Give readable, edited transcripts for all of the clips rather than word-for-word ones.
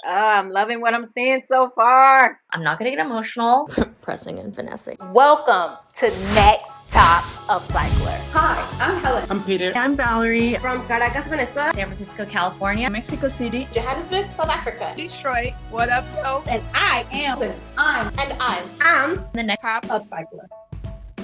I'm loving what I'm seeing so far. I'm not gonna get emotional. Pressing and finessing. Welcome to Next Top Upcycler. Hi, I'm Helen. I'm Peter. I'm Valerie. From Caracas, Venezuela. San Francisco, California. Mexico City. Johannesburg, South Africa. Detroit. What up, yo? And I am. I'm The next Top Upcycler.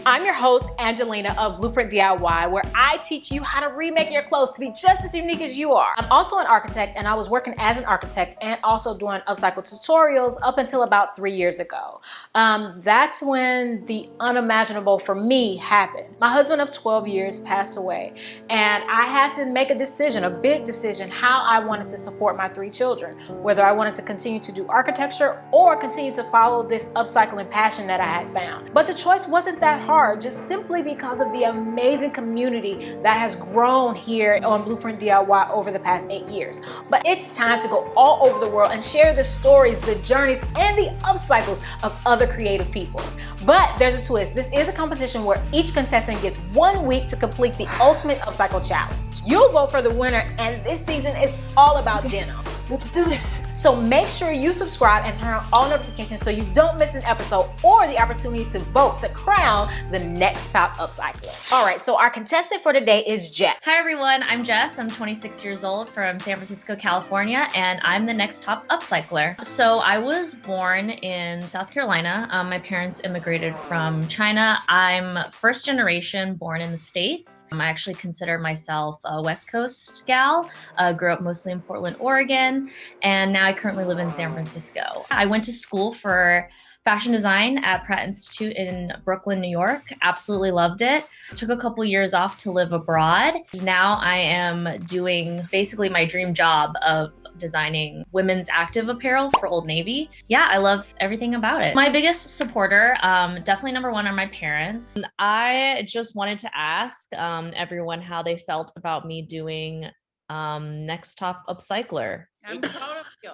I'm your host, Angelina of Blueprint DIY, where I teach you how to remake your clothes to be just as unique as you are. I'm also an architect, and I was working as an architect and also doing upcycle tutorials up until about 3 years ago. That's when the unimaginable for me happened. My husband of 12 years passed away, and I had to make a decision, a big decision, how I wanted to support my 3 children, whether I wanted to continue to do architecture or continue to follow this upcycling passion that I had found. But the choice wasn't that hard, just simply because of the amazing community that has grown here on Blueprint DIY over the past 8 years. But it's time to go all over the world and share the stories, the journeys, and the upcycles of other creative people. But there's a twist. This is a competition where each contestant gets 1 week to complete the ultimate upcycle challenge. You'll vote for the winner, and this season is all about denim. Let's do this. So make sure you subscribe and turn on all notifications so you don't miss an episode or the opportunity to vote to crown the next top upcycler. All right, so our contestant for today is Jess. Hi everyone, I'm Jess. I'm 26 years old from San Francisco, California, and I'm the next top upcycler. So I was born in South Carolina. My parents immigrated from China. I'm first generation born in the States. I actually consider myself a West Coast gal. Grew up mostly in Portland, Oregon, and now I currently live in San Francisco. I went to school for fashion design at Pratt Institute in Brooklyn, New York. Absolutely loved it. Took a couple years off to live abroad. Now I am doing basically my dream job of designing women's active apparel for Old Navy. Yeah, I love everything about it. My biggest supporter, definitely number one, are my parents. I just wanted to ask everyone how they felt about me doing Next Top Upcycler. I'm proud of you.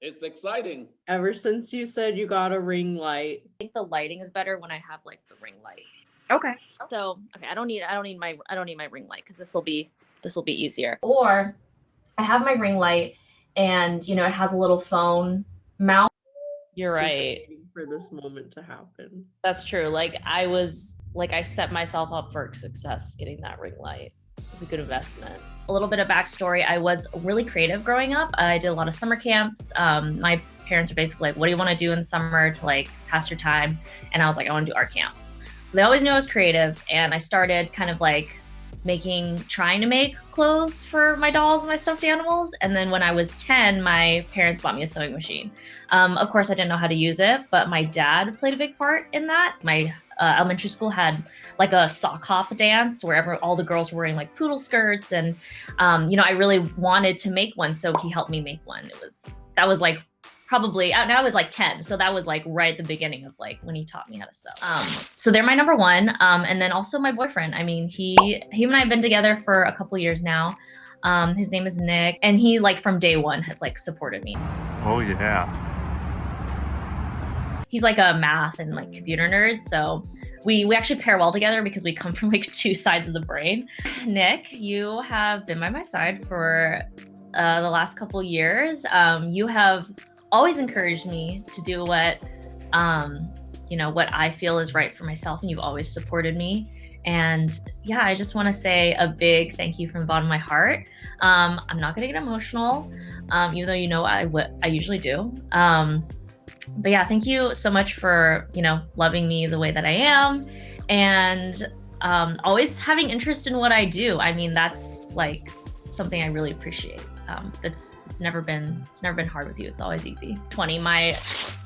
It's exciting. Ever since you said you got a ring light. I think the lighting is better when I have like the ring light. Okay. So okay, I don't need my ring light because this will be easier. Or I have my ring light and it has a little phone mount. You're Just right. waiting for this moment to happen. That's true. I set myself up for success getting that ring light. It's a good investment. A little bit of backstory. I was really creative growing up. I did a lot of summer camps. My parents are basically like, what do you want to do in the summer to pass your time? And I was like, I want to do art camps. So they always knew I was creative. And I started kind of trying to make clothes for my dolls and my stuffed animals. And then when I was 10, my parents bought me a sewing machine. Of course, I didn't know how to use it, but my dad played a big part in that. My elementary school had a sock hop dance where all the girls were wearing poodle skirts. And, I really wanted to make one. So he helped me make one. That was probably, now I was 10. So that was right at the beginning of when he taught me how to sew. So they're my number one. And then also my boyfriend. I mean, he and I have been together for a couple years now. His name is Nick, and he from day one has supported me. Oh yeah. He's a math and computer nerd. So we actually pair well together because we come from two sides of the brain. Nick, you have been by my side for the last couple years. You have always encouraged me to do what I feel is right for myself, and you've always supported me. And yeah, I just want to say a big thank you from the bottom of my heart. I'm not going to get emotional, even though I usually do. But yeah, thank you so much for loving me the way that I am, and always having interest in what I do. I mean, that's something I really appreciate. It's never been hard with you. It's always easy. My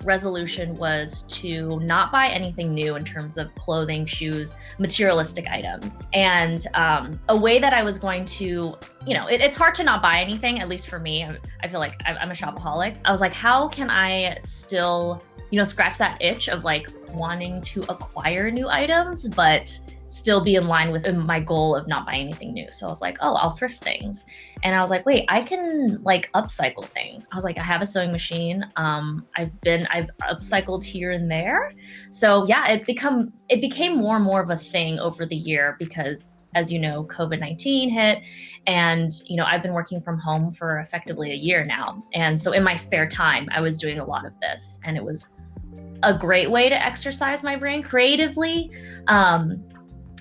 resolution was to not buy anything new in terms of clothing, shoes, materialistic items. And a way that I was going to, it's hard to not buy anything, at least for me. I feel like I'm a shopaholic. I was like, how can I still, scratch that itch of wanting to acquire new items, but still be in line with my goal of not buying anything new. So I was like, oh, I'll thrift things. And I was like, wait, I can like upcycle things. I was like, I have a sewing machine. I've upcycled here and there. So yeah, it became more and more of a thing over the year because, as you know, COVID-19 hit, and I've been working from home for effectively a year now. And so in my spare time, I was doing a lot of this, and it was a great way to exercise my brain creatively.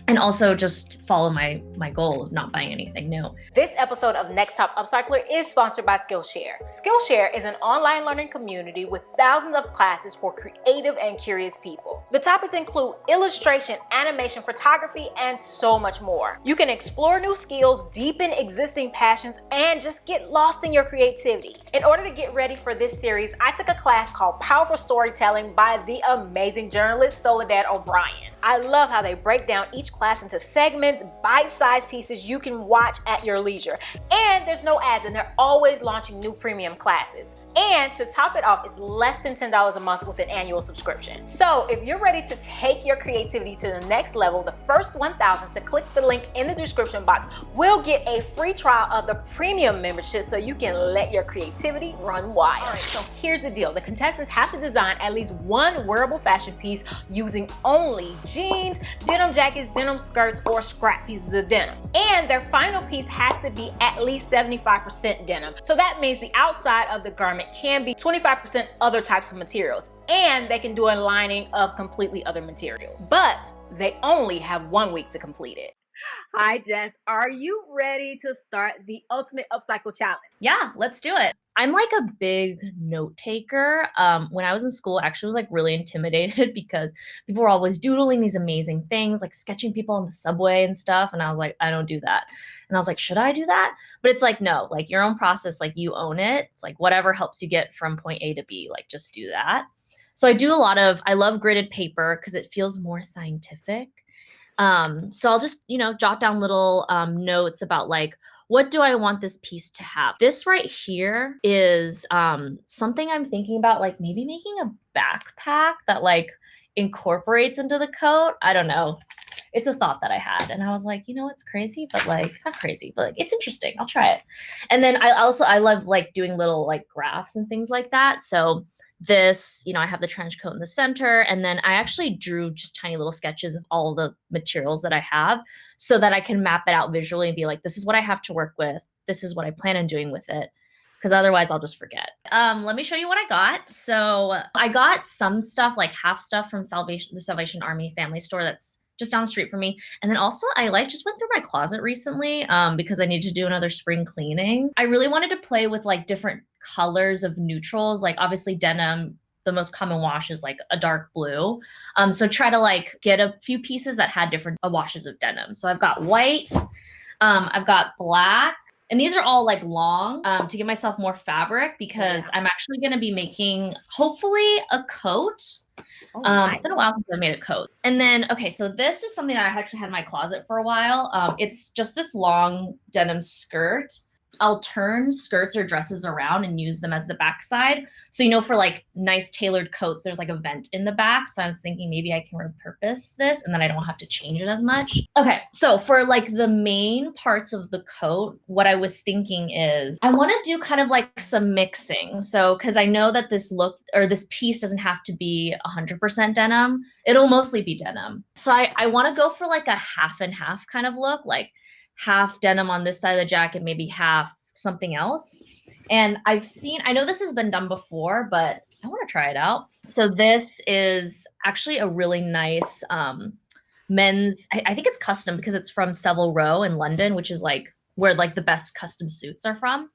And also just follow my goal of not buying anything new. This episode of Next Top Upcycler is sponsored by Skillshare. Skillshare is an online learning community with thousands of classes for creative and curious people. The topics include illustration, animation, photography, and so much more. You can explore new skills, deepen existing passions, and just get lost in your creativity. In order to get ready for this series, I took a class called Powerful Storytelling by the amazing journalist Soledad O'Brien. I love how they break down each class into segments, bite-sized pieces you can watch at your leisure. And there's no ads, and they're always launching new premium classes. And to top it off, it's less than $10 a month with an annual subscription. So if you're ready to take your creativity to the next level, the first 1,000 to click the link in the description box will get a free trial of the premium membership so you can let your creativity run wild. All right, so here's the deal. The contestants have to design at least one wearable fashion piece using only jeans, denim jackets, denim skirts, or scrap pieces of denim. And their final piece has to be at least 75% denim. So that means the outside of the garment can be 25% other types of materials. And they can do a lining of completely other materials. But they only have 1 week to complete it. Hi, Jess. Are you ready to start the Ultimate Upcycle Challenge? Yeah, let's do it. I'm like a big note taker. When I was in school, I actually was like really intimidated because people were always doodling these amazing things, like sketching people on the subway and stuff. And I was like, I don't do that. And I was like, should I do that? But it's like, no, like your own process, like you own it. It's like whatever helps you get from point A to B, like just do that. So I love gridded paper because it feels more scientific. So I'll just, jot down little notes about like, what do I want this piece to have? This right here is something I'm thinking about, like maybe making a backpack that like incorporates into the coat. I don't know. It's a thought that I had. And I was like, it's crazy, but like, not crazy, but like, it's interesting. I'll try it. And then I love like doing little like graphs and things like that. So this, I have the trench coat in the center, and then I actually drew just tiny little sketches of all the materials that I have so that I can map it out visually and be like, this is what I have to work with. This is what I plan on doing with it. Because otherwise I'll just forget. Let me show you what I got. So I got some stuff, like half stuff from the Salvation Army family store that's just down the street from me. And then also I just went through my closet recently because I need to do another spring cleaning. I really wanted to play with like different colors of neutrals. Like obviously denim, the most common wash is like a dark blue. So try to like get a few pieces that had different washes of denim. So I've got white, I've got black, and these are all like long to give myself more fabric because I'm actually going to be making hopefully a coat. Nice. It's been a while since I made a coat. And then, okay, so this is something that I actually had in my closet for a while. It's just this long denim skirt. I'll turn skirts or dresses around and use them as the backside. So, for like nice tailored coats, there's like a vent in the back. So I was thinking maybe I can repurpose this and then I don't have to change it as much. Okay, so for like the main parts of the coat, what I was thinking is I want to do kind of like some mixing. So, because I know that this piece doesn't have to be 100% denim. It'll mostly be denim. So I want to go for like a half and half kind of look, like half denim on this side of the jacket, maybe half something else. And I know this has been done before, but I want to try it out. So this is actually a really nice men's, I think it's custom because it's from Savile Row in London, which is like where like the best custom suits are from.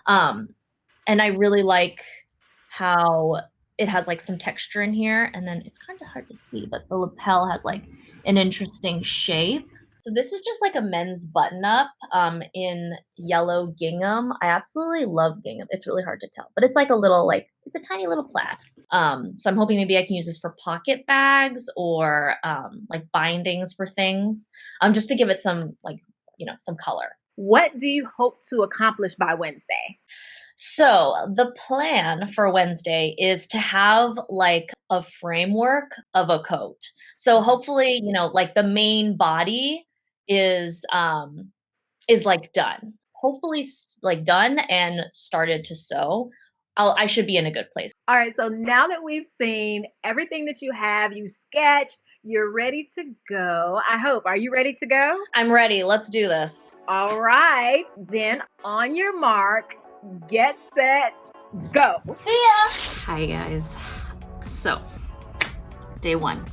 And I really like how it has like some texture in here, and then it's kind of hard to see, but the lapel has like an interesting shape. So this is just like a men's button up in yellow gingham. I absolutely love gingham. It's really hard to tell, but it's like it's a tiny little plaid. So I'm hoping maybe I can use this for pocket bags or like bindings for things, just to give it some some color. What do you hope to accomplish by Wednesday? So the plan for Wednesday is to have like a framework of a coat. So hopefully, you know, like the main body is like done. Hopefully like done and started to sew. I should be in a good place. All right, so now that we've seen everything that you have, you sketched, you're ready to go. I hope. Are you ready to go? I'm ready. Let's do this. All right, then on your mark, get set, go. See ya. Hi guys. So, day one.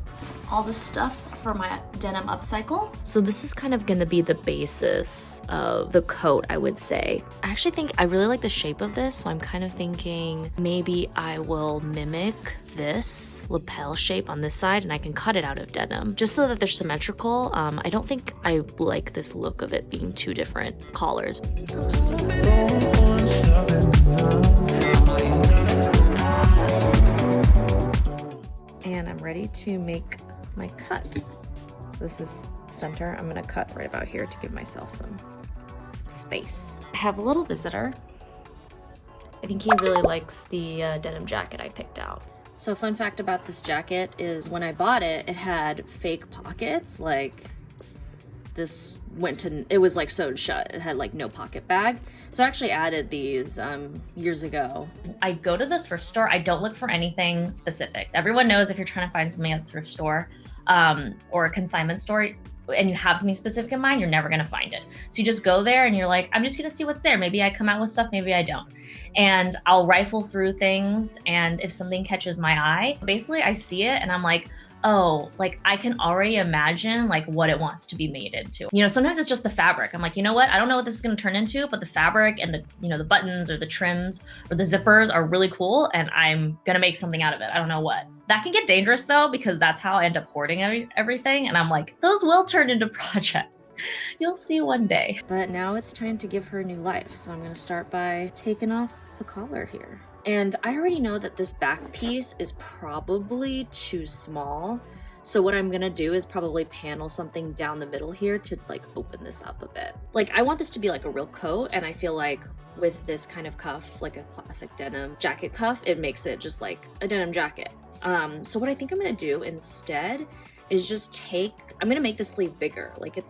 All the stuff for my denim upcycle. So this is kind of gonna be the basis of the coat, I would say. I actually think I really like the shape of this, so I'm kind of thinking maybe I will mimic this lapel shape on this side and I can cut it out of denim just so that they're symmetrical. I don't think I like this look of it being two different collars. And I'm ready to make my cut. So this is center. I'm gonna cut right about here to give myself some space. I have a little visitor. I think he really likes the denim jacket I picked out. So fun fact about this jacket is when I bought it, it had fake pockets. Like this it was like sewed shut. It had like no pocket bag. So I actually added these years ago. I go to the thrift store. I don't look for anything specific. Everyone knows if you're trying to find something at a thrift store or a consignment store and you have something specific in mind, you're never gonna find it. So you just go there and you're like, I'm just gonna see what's there. Maybe I come out with stuff, maybe I don't. And I'll rifle through things, and if something catches my eye, basically I see it and I'm like, oh, like I can already imagine like what it wants to be made into. You know, sometimes it's just the fabric. I'm like, you know what? I don't know what this is gonna turn into, but the fabric and the, you know, the buttons or the trims or the zippers are really cool and I'm gonna make something out of it. I don't know what. That can get dangerous though, because that's how I end up hoarding everything. And I'm like, those will turn into projects. You'll see one day. But now it's time to give her new life. So I'm gonna start by taking off the collar here. And I already know that this back piece is probably too small. So what I'm gonna do is probably panel something down the middle here to like open this up a bit. Like I want this to be like a real coat, and I feel like with this kind of cuff, like a classic denim jacket cuff, it makes it just like a denim jacket. So what I think I'm gonna do instead is just I'm gonna make the sleeve bigger. Like it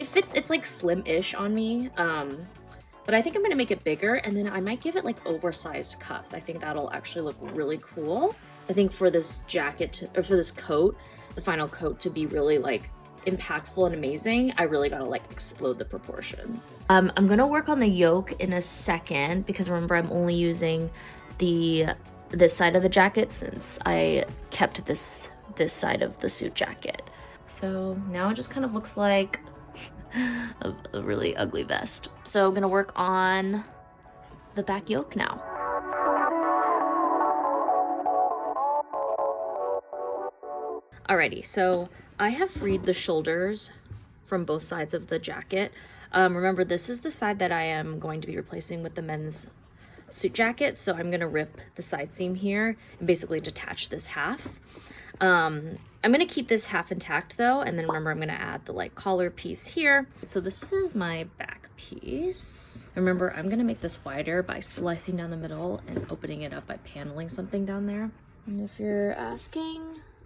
fits, it's like slim-ish on me. But I think I'm gonna make it bigger, and then I might give it like oversized cuffs. I think that'll actually look really cool. I think for this jacket, or for this coat, the final coat to be really like impactful and amazing, I really gotta like explode the proportions. I'm gonna work on the yoke in a second, because remember I'm only using this side of the jacket since I kept this side of the suit jacket. So now it just kind of looks like a really ugly vest. So I'm gonna work on the back yoke now. Alrighty, so I have freed the shoulders from both sides of the jacket. Remember, this is the side that I am going to be replacing with the men's suit jacket, so I'm gonna rip the side seam here and basically detach this half. I'm gonna keep this half intact though, and then remember I'm gonna add the like collar piece here. So this is my back piece. Remember, I'm gonna make this wider by slicing down the middle and opening it up by paneling something down there. And if you're asking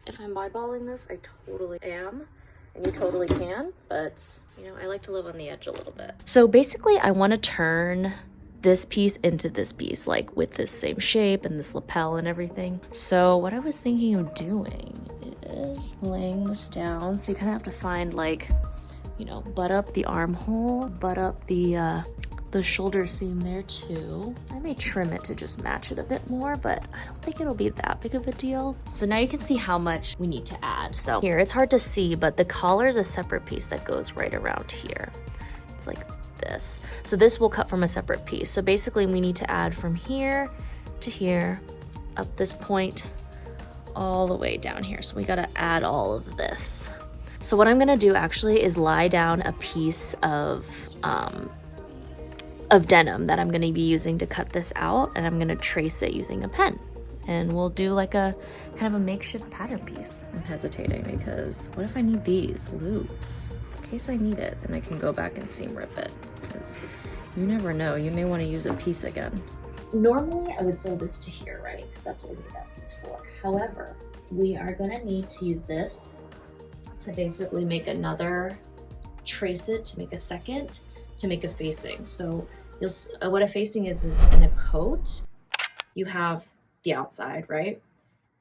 if I'm eyeballing this, I totally am. And you totally can, but you know, I like to live on the edge a little bit. So basically I wanna turn this piece into this piece, like with this same shape and this lapel and everything. So what I was thinking of doing is laying this down. So you kind of have to find like, you know, butt up the armhole, butt up the shoulder seam there too. I may trim it to just match it a bit more, but I don't think it'll be that big of a deal. So now you can see how much we need to add. So here, it's hard to see, but the collar is a separate piece that goes right around here. It's like this. So this will cut from a separate piece. So basically we need to add from here to here, up this point, all the way down here. So we gotta add all of this. So what I'm gonna do actually is lie down a piece of denim that I'm gonna be using to cut this out, and I'm gonna trace it using a pen. And we'll do like a kind of a makeshift pattern piece. I'm hesitating because what if I need these loops? In case I need it, then I can go back and seam rip it. Because You never know, you may want to use a piece again. Normally I would sew this to here, right? Because that's what we need that piece for. However, we are gonna need to use this to basically make another, trace it to make a second, to make a facing. So what a facing is in a coat, you have the outside, right?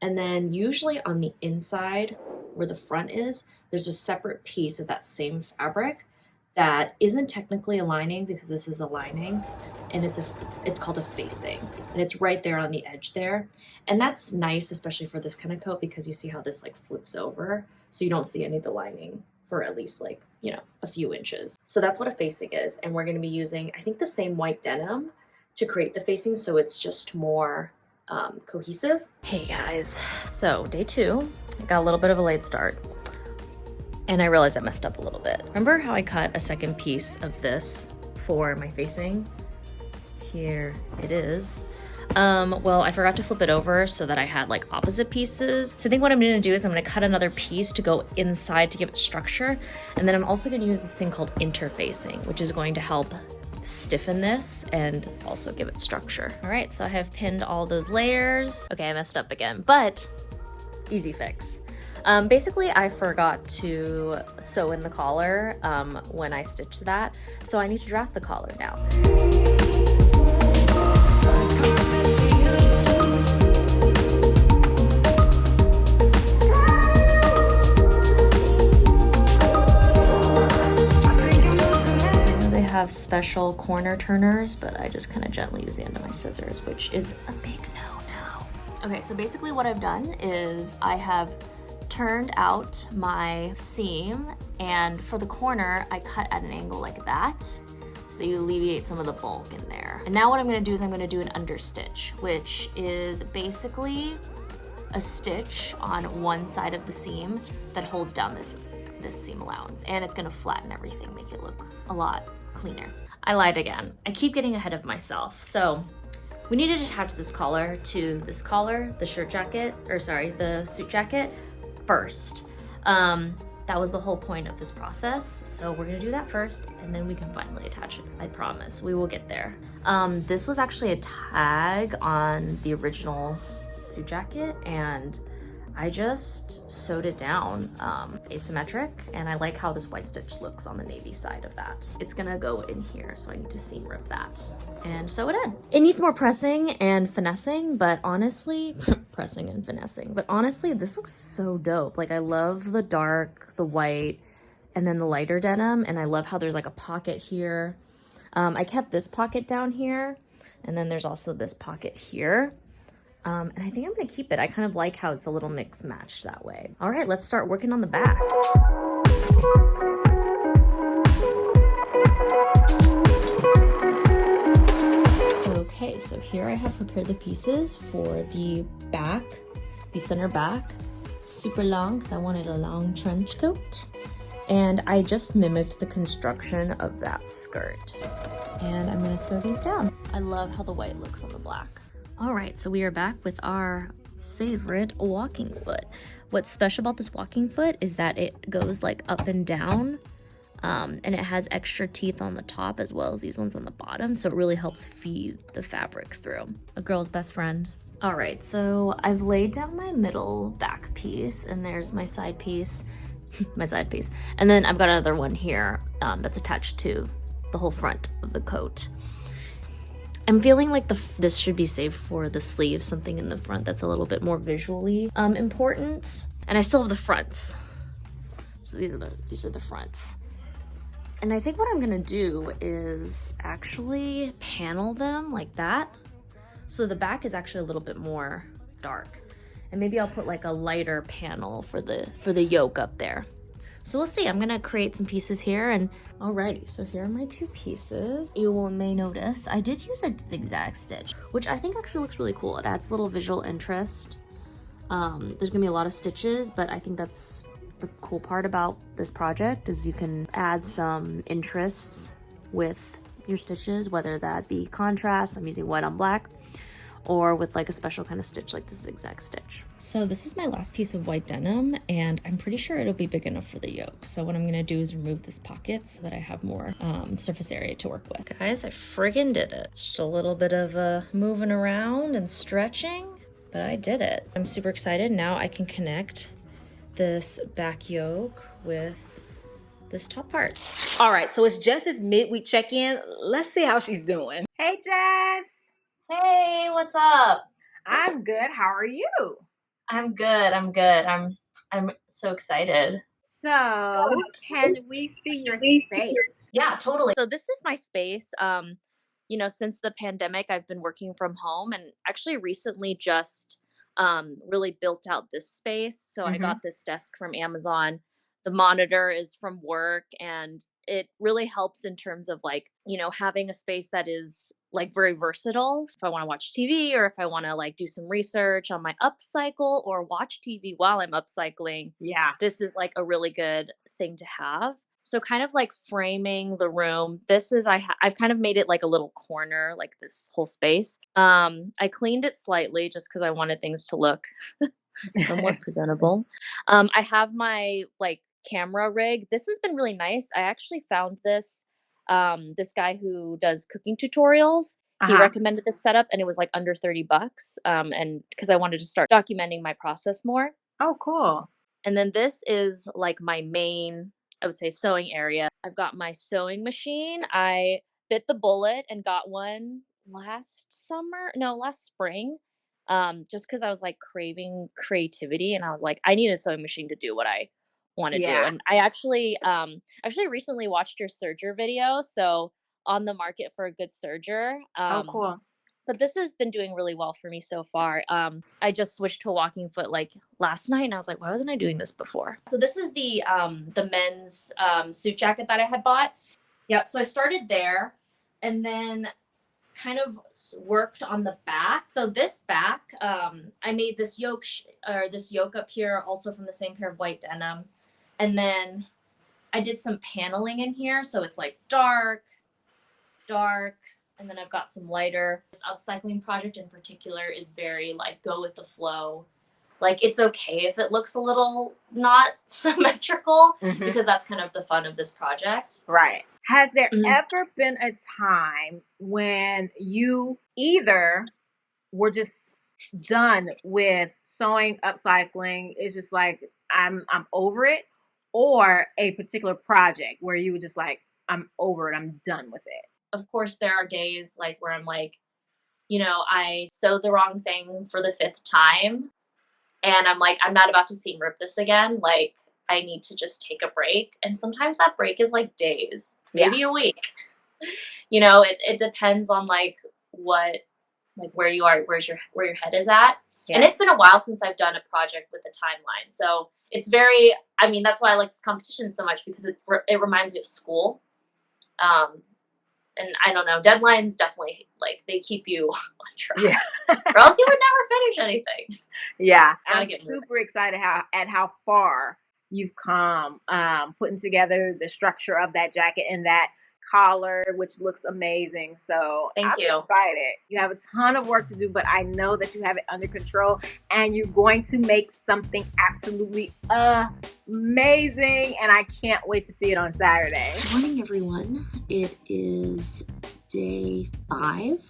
And then usually on the inside where the front is, there's a separate piece of that same fabric that isn't technically a lining because this is a lining, and it's called a facing, and it's right there on the edge there. And that's nice, especially for this kind of coat, because you see how this like flips over, so you don't see any of the lining for at least like, you know, a few inches. So that's what a facing is, and we're going to be using, I think, the same white denim to create the facing, so it's just more cohesive. Hey guys, so day 2, I got a little bit of a late start. And I realized I messed up a little bit. Remember how I cut a second piece of this for my facing? Here it is. Well, I forgot to flip it over so that I had like opposite pieces. So I think what I'm gonna do is I'm gonna cut another piece to go inside to give it structure. And then I'm also gonna use this thing called interfacing, which is going to help stiffen this and also give it structure. All right, so I have pinned all those layers. Okay, I messed up again, but easy fix. Basically, I forgot to sew in the collar when I stitched that, so I need to draft the collar now. They have special corner turners, but I just kind of gently use the end of my scissors, which is a big no-no. Okay, so basically what I've done is I have turned out my seam, and for the corner I cut at an angle like that, so you alleviate some of the bulk in there. And now what I'm going to do is I'm going to do an understitch, which is basically a stitch on one side of the seam that holds down this seam allowance, and it's going to flatten everything, make it look a lot cleaner. I lied again. I keep getting ahead of myself. So we need to attach this collar to this collar, the shirt jacket, or sorry, the suit jacket first. That was the whole point of this process. So we're gonna do that first, and then we can finally attach it. I promise, we will get there. This was actually a tag on the original suit jacket, and I just sewed it down. It's asymmetric, and I like how this white stitch looks on the navy side of that. It's gonna go in here, so I need to seam rip that and sew it in. It needs more pressing and finessing, but honestly, but honestly, this looks so dope. Like, I love the dark, the white, and then the lighter denim, and I love how there's like a pocket here. I kept this pocket down here, and then there's also this pocket here. And I think I'm gonna keep it. I kind of like how it's a little mix match that way. All right, let's start working on the back. Okay, so here I have prepared the pieces for the back, the center back. Super long, because I wanted a long trench coat. And I just mimicked the construction of that skirt. And I'm gonna sew these down. I love how the white looks on the black. All right, so we are back with our favorite walking foot. What's special about this walking foot is that it goes like up and down, and it has extra teeth on the top as well as these ones on the bottom, so it really helps feed the fabric through. A girl's best friend. All right, so I've laid down my middle back piece, and there's my side piece, my side piece. And then I've got another one here that's attached to the whole front of the coat. I'm feeling like this should be saved for the sleeves, something in the front that's a little bit more visually important. And I still have the fronts. So these are the fronts. And I think what I'm gonna do is actually panel them like that. So the back is actually a little bit more dark. And maybe I'll put like a lighter panel for the yoke up there. So we'll see. I'm gonna create some pieces here, and alrighty, so here are my two pieces. You may notice I did use a zigzag stitch, which I think actually looks really cool. It adds a little visual interest. There's gonna be a lot of stitches, but I think that's the cool part about this project is you can add some interests with your stitches, whether that be contrast, I'm using white on black, or with like a special kind of stitch like the zigzag stitch. So this is my last piece of white denim, and I'm pretty sure it'll be big enough for the yoke. So what I'm gonna do is remove this pocket so that I have more surface area to work with. Guys, I friggin' did it. Just a little bit of moving around and stretching, but I did it. I'm super excited. Now I can connect this back yoke with this top part. All right, so it's Jess's midweek check-in. Let's see how she's doing. Hey, Jess. Hey, what's up? I'm good. How are you? I'm good. I'm so excited. So, can we see your space? Yeah, totally. So this is my space. You know, since the pandemic, I've been working from home, and actually recently just really built out this space. So I got this desk from Amazon. The monitor is from work, and it really helps in terms of like, you know, having a space that is like very versatile. If I want to watch TV, or if I want to like do some research on my upcycle or watch TV while I'm upcycling. Yeah. This is like a really good thing to have. So kind of like framing the room. This is, I've kind of made it like a little corner, like this whole space. I cleaned it slightly just because I wanted things to look somewhat presentable. I have my like camera rig. This has been really nice. I actually found this this guy who does cooking tutorials. He recommended this setup, and it was like under $30. And because I wanted to start documenting my process more. Oh, cool. And then this is like my main, I would say, sewing area. I've got my sewing machine. I bit the bullet and got one last spring. Just because I was like craving creativity, and I was like, I need a sewing machine to do what I want to do. And I actually recently watched your serger video, so on the market for a good serger. Oh, cool. But this has been doing really well for me so far. I just switched to a walking foot like last night, and I was like, why wasn't I doing this before? So this is the men's suit jacket that I had bought. Yep. So I started there, and then kind of worked on the back. So this back, I made this yoke up here, also from the same pair of white denim. And then I did some paneling in here. So it's like dark, and then I've got some lighter. This upcycling project in particular is very like go with the flow. Like it's okay if it looks a little not symmetrical, because that's kind of the fun of this project. Right. Has there ever been a time when you either were just done with sewing, upcycling, it's just like I'm over it, or a particular project where you were just like, I'm over it, I'm done with it? Of course, there are days like where I'm like, you know, I sewed the wrong thing for the 5th time, and I'm like, I'm not about to seam rip this again. Like, I need to just take a break. And sometimes that break is like days, maybe a week. You know, it depends on like where you are, where your head is at. Yeah. And it's been a while since I've done a project with a timeline. So it's very, I mean, that's why I like this competition so much, because it reminds me of school. And I don't know, deadlines definitely, like, they keep you on track. Yeah. Or else you would never finish anything. Yeah. I'm super excited at how far you've come, putting together the structure of that jacket and that collar, which looks amazing. So I'm excited. You have a ton of work to do, but I know that you have it under control, and you're going to make something absolutely amazing. And I can't wait to see it on Saturday. Good morning, everyone. It is day 5,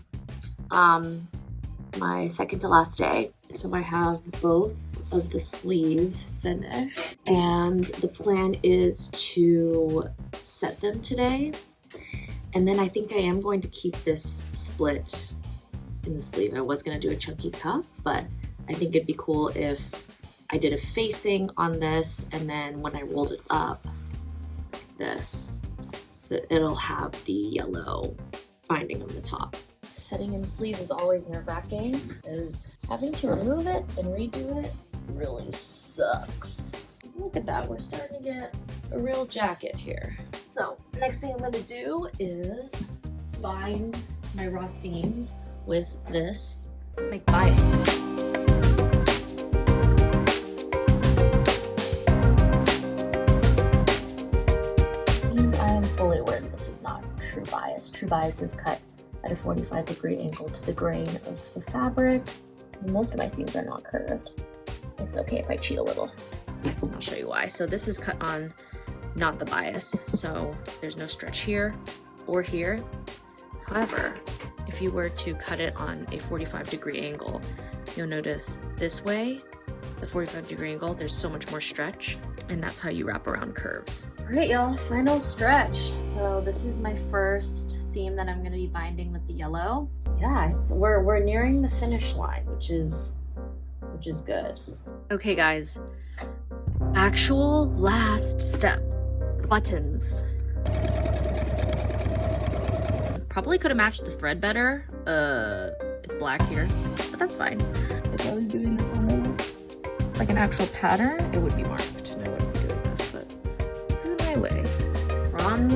my second to last day. So I have both of the sleeves finished, and the plan is to set them today. And then I think I am going to keep this split in the sleeve. I was going to do a chunky cuff, but I think it'd be cool if I did a facing on this, and then when I rolled it up, it'll have the yellow binding on the top. Setting in sleeve is always nerve-wracking, because having to remove it and redo it really sucks. Look at that, we're starting to get a real jacket here. So next thing I'm gonna do is bind my raw seams with this. Let's make bias. And I am fully aware that this is not true bias. True bias is cut a at a 45-degree angle to the grain of the fabric. Most of my seams are not curved. It's okay if I cheat a little. I'll show you why. So this is cut on not the bias, so there's no stretch here or here. However, if you were to cut it on a 45-degree angle, you'll notice this way, the 45-degree angle, there's so much more stretch, and that's how you wrap around curves. All right, y'all, final stretch. So this is my first seam that I'm gonna be binding with the yellow. Yeah, we're nearing the finish line, which is good. Okay, guys, actual last step, buttons. Probably could have matched the thread better. It's black here, but that's fine. If I was doing this on like an actual pattern, it would be marked, and I wouldn't be doing this, but this is my way. We're on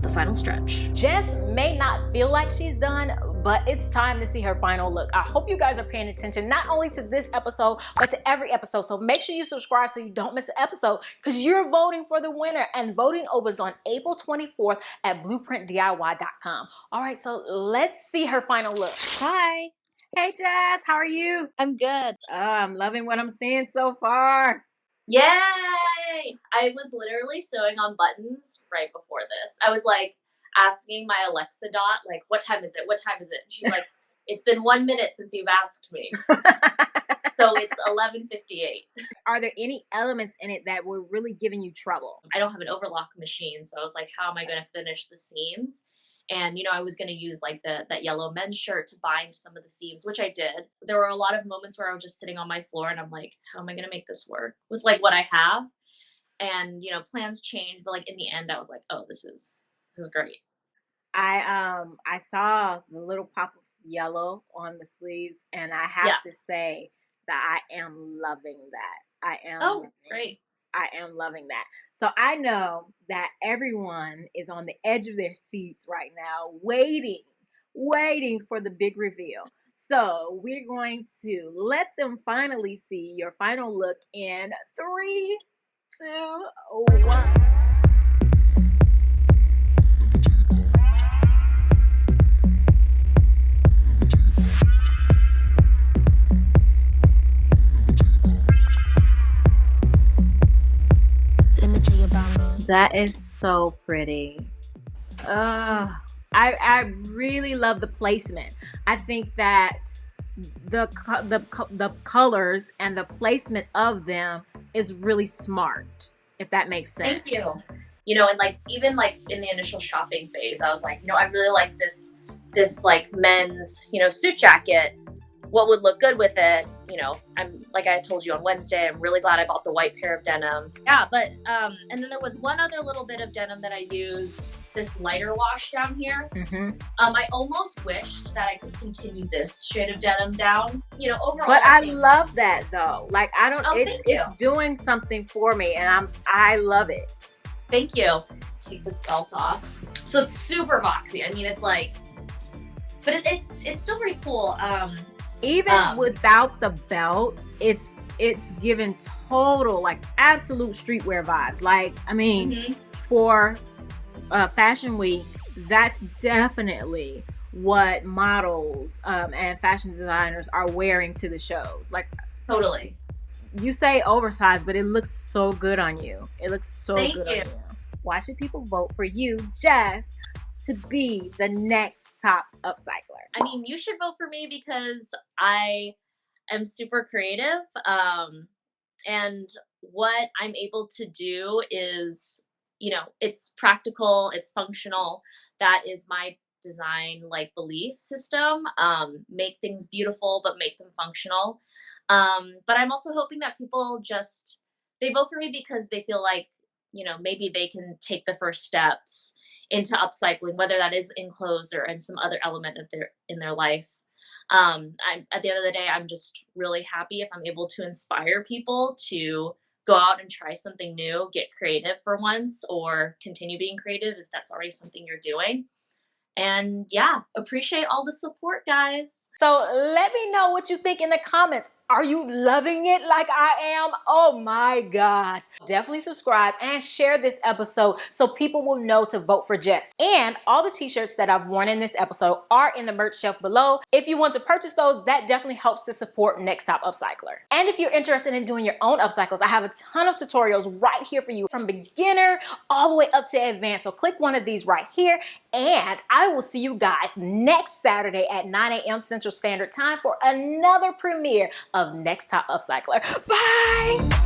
the final stretch. Jess may not feel like she's done, but it's time to see her final look. I hope you guys are paying attention, not only to this episode, but to every episode. So make sure you subscribe so you don't miss an episode, because you're voting for the winner, and voting opens on April 24th at blueprintdiy.com. All right, so let's see her final look. Hi. Hey, Jess, how are you? I'm good. I'm loving what I'm seeing so far. Yay! I was literally sewing on buttons right before this. I was like asking my Alexa dot, like, what time is it? What time is it? And she's like, it's been 1 minute since you've asked me. So it's 11:58. Are there any elements in it that were really giving you trouble? I don't have an overlock machine, so I was like, how am I going to finish the seams? And, you know, I was going to use like that yellow men's shirt to bind some of the seams, which I did. There were a lot of moments where I was just sitting on my floor and I'm like, how am I going to make this work with like what I have? And, you know, plans change, but like in the end, I was like, oh, this is great. I saw the little pop of yellow on the sleeves, and I have to say that I am loving that. I am great. I am loving that. So I know that everyone is on the edge of their seats right now, waiting for the big reveal. So we're going to let them finally see your final look in 3, 2, 1. That is so pretty. I really love the placement. I think that the colors and the placement of them is really smart, if that makes sense. Thank you. You know, and like even like in the initial shopping phase, I was like, you know, I really like this like men's, you know, suit jacket. What would look good with it? You know, I'm like I told you on Wednesday, I'm really glad I bought the white pair of denim. Yeah, but and then there was one other little bit of denim that I used, this lighter wash down here. I almost wished that I could continue this shade of denim down. You know, overall. But I love that though. Like I don't. It's doing something for me, and I love it. Thank you. Take this belt off. So it's super boxy. I mean, it's like, but it's still pretty cool. Even without the belt, it's given total, like, absolute streetwear vibes. Like, I mean, for Fashion Week, that's definitely what models and fashion designers are wearing to the shows. Like, totally. You say oversized, but it looks so good on you. It looks so good on you. Why should people vote for you, Jess, to be the next top upcycler? I mean, you should vote for me because I am super creative. And what I'm able to do is, you know, it's practical, it's functional. That is my design, like, belief system. Make things beautiful, but make them functional. But I'm also hoping that people they vote for me because they feel like, you know, maybe they can take the first steps into upcycling, whether that is in clothes or in some other element of their life. At the end of the day, I'm just really happy if I'm able to inspire people to go out and try something new, get creative for once, or continue being creative if that's already something you're doing. And yeah, appreciate all the support, guys. So let me know what you think in the comments. Are you loving it like I am? Oh my gosh. Definitely subscribe and share this episode so people will know to vote for Jess. And all the t-shirts that I've worn in this episode are in the merch shelf below. If you want to purchase those, that definitely helps to support Next Top Upcycler. And if you're interested in doing your own upcycles, I have a ton of tutorials right here for you, from beginner all the way up to advanced. So click one of these right here, and I will see you guys next Saturday at 9 a.m. Central Standard Time for another premiere of Next Top Upcycler. Bye!